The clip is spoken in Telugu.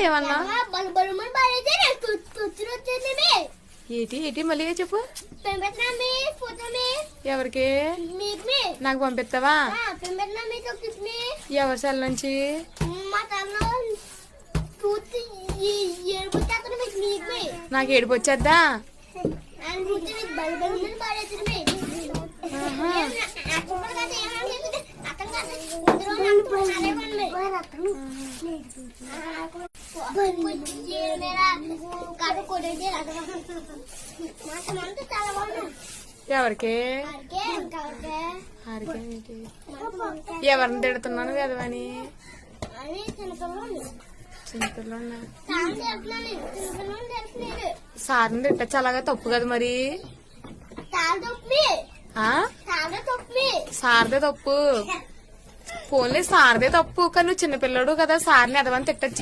ఏమన్నా ఏటి ఏటి మళ్ళీ చెప్పు. ఎవరికి? నాకు పంపిస్తావా? ఎవరి సెల్ నుంచి? నాకు ఏడుపు వచ్చేద్దా? ఎవరికి? ఎవరిని తిడుతున్నాను కదవని? చిన్నపిల్లలు సార్ని తిట్టచ్చు, అలాగా తప్పు కదా మరి. సార్దే తప్పు. పోన్లే సార్దే తప్పు, కానీ నువ్వు చిన్నపిల్లడు కదా, సార్ని ఎదవని తిట్టచ్చు.